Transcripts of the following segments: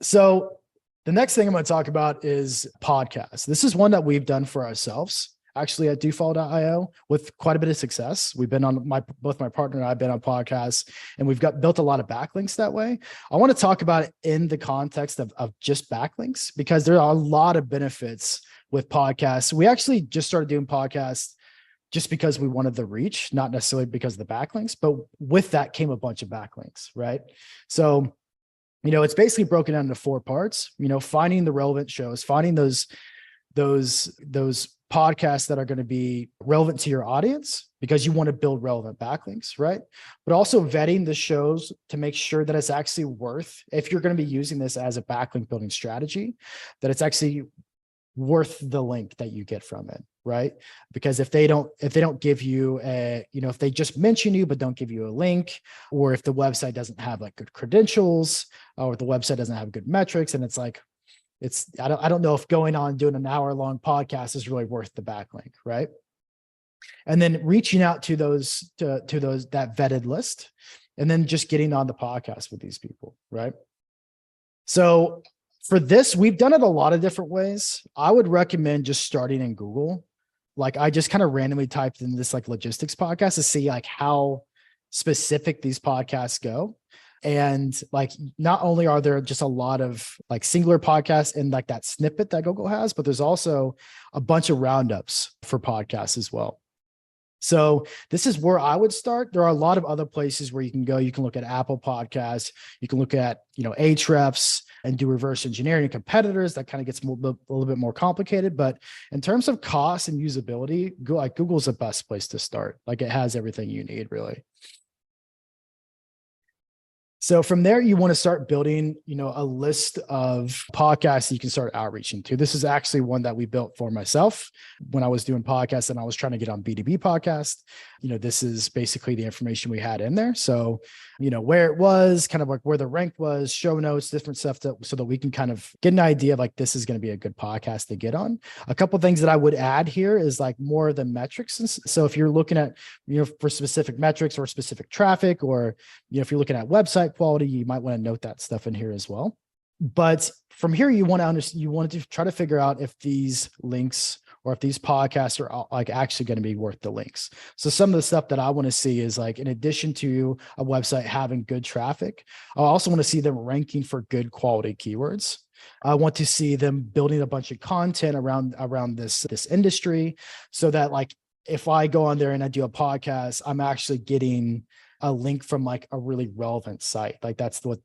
So the next thing I'm going to talk about is podcasts. This is one that we've done for ourselves, actually at dofall.io with quite a bit of success. We've been on both my partner and I've been on podcasts, and we've built a lot of backlinks that way. I want to talk about it in the context of just backlinks, because there are a lot of benefits with podcasts. We actually just started doing podcasts just because we wanted the reach, not necessarily because of the backlinks, but with that came a bunch of backlinks, right? So it's basically broken down into 4 parts, finding the relevant shows, finding those podcasts that are going to be relevant to your audience because you want to build relevant backlinks, right? But also vetting the shows to make sure that it's actually worth, if you're going to be using this as a backlink building strategy, that it's actually worth the link that you get from it, right? Because if they don't give you if they just mention you but don't give you a link, or if the website doesn't have like good credentials, or the website doesn't have good metrics, and I don't know if going on doing an hour-long podcast is really worth the backlink, right? And then reaching out to those that vetted list, and then just getting on the podcast with these people, right? So for this, we've done it a lot of different ways. I would recommend just starting in Google. Like I just kind of randomly typed in this like logistics podcast to see like how specific these podcasts go. And like, not only are there just a lot of like singular podcasts in like that snippet that Google has, but there's also a bunch of roundups for podcasts as well. So this is where I would start. There are a lot of other places where you can go. You can look at Apple Podcasts. You can look at, Ahrefs and do reverse engineering and competitors. That kind of gets a little bit more complicated. But in terms of cost and usability, Google's the best place to start. Like it has everything you need, really. So from there, you want to start building, a list of podcasts you can start outreaching to. This is actually one that we built for myself when I was doing podcasts and I was trying to get on B2B podcast. This is basically the information we had in there. So, where it was, kind of like where the rank was, show notes, different stuff so that we can kind of get an idea of like, this is going to be a good podcast to get on. A couple of things that I would add here is like more of the metrics. So if you're looking at, for specific metrics or specific traffic, or, if you're looking at website quality, you might want to note that stuff in here as well. But from here, you want to try to figure out if these links or if these podcasts are like actually going to be worth the links. So some of the stuff that I want to see is like, in addition to a website having good traffic, I also want to see them ranking for good quality keywords. I want to see them building a bunch of content around this industry, so that like, if I go on there and I do a podcast, I'm actually getting a link from like a really relevant site. Like that's what,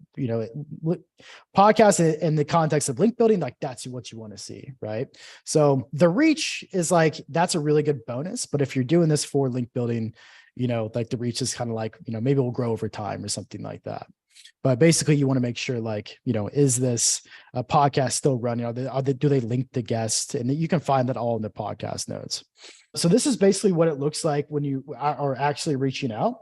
podcast in the context of link building, like that's what you want to see, right? So the reach is like, that's a really good bonus. But if you're doing this for link building, like the reach is kind of like, maybe it will grow over time or something like that. But basically you want to make sure like, is this a podcast still running? Do they link the guest? And you can find that all in the podcast notes. So this is basically what it looks like when you are actually reaching out.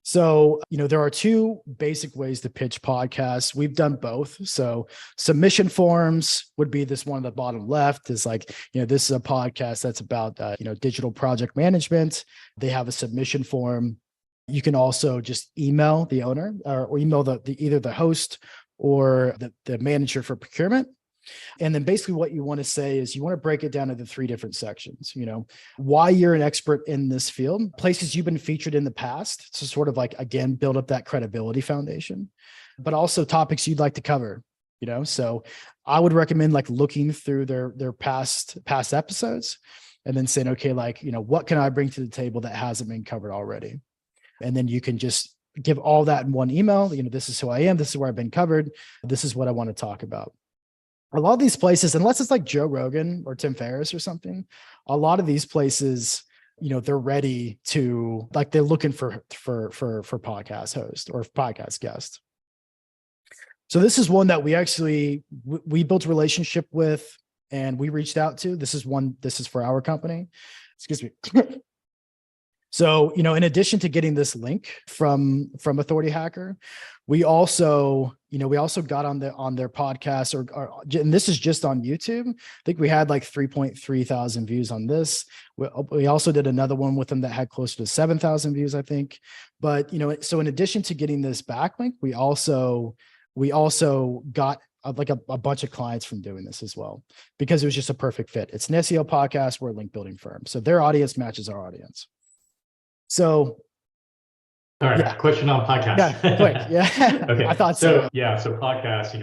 So, there are 2 basic ways to pitch podcasts. We've done both. So submission forms would be this one on the bottom left is like, this is a podcast that's about, digital project management. They have a submission form. You can also just email the owner or email either the host or the manager for procurement. And then basically what you want to say is you want to break it down into 3 different sections, why you're an expert in this field, places you've been featured in the past to sort of like, again, build up that credibility foundation, but also topics you'd like to cover, so I would recommend like looking through their past episodes and then saying, okay, like, what can I bring to the table that hasn't been covered already? And then you can just give all that in one email. This is who I am. This is where I've been covered. This is what I want to talk about. A lot of these places, unless it's like Joe Rogan or Tim Ferriss or something, a lot of these places, they're ready to, like, they're looking for podcast host or podcast guest. So this is one that we built a relationship with and we reached out to. This is for our company. Excuse me. So, in addition to getting this link from Authority Hacker, we also got on their podcast and this is just on YouTube. I think we had like 3.3 thousand views on this. We also did another one with them that had closer to 7,000 views, I think. But, so in addition to getting this backlink, we we also got like a bunch of clients from doing this as well, because it was just a perfect fit. It's an SEO podcast. We're a link building firm. So their audience matches our audience. So all right. yeah. Question on podcast. Yeah, quick. Yeah. Okay. I thought so. So podcast,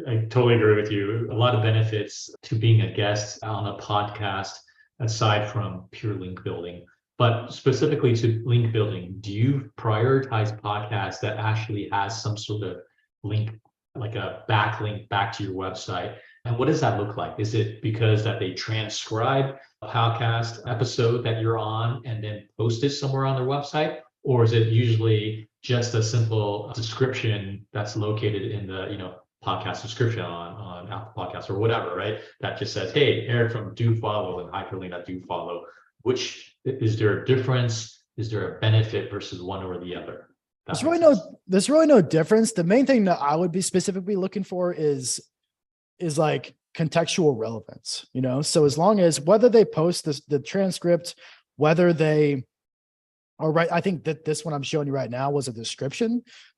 I totally agree with you. A lot of benefits to being a guest on a podcast aside from pure link building. But specifically to link building, do you prioritize podcasts that actually has some sort of link, like a backlink back to your website? And what does that look like? Is it because that they transcribe a podcast episode that you're on and then post it somewhere on their website? Or is it usually just a simple description that's located in the, podcast description on Apple Podcasts or whatever, right? That just says, hey, Eric from do follow and hyperlink that do follow. Which, is there a difference? Is there a benefit versus one or the other? There's really no difference. The main thing that I would be specifically looking for is like contextual relevance, So as long as whether they post the transcript, whether they are right, I think that this one I'm showing you right now was a description.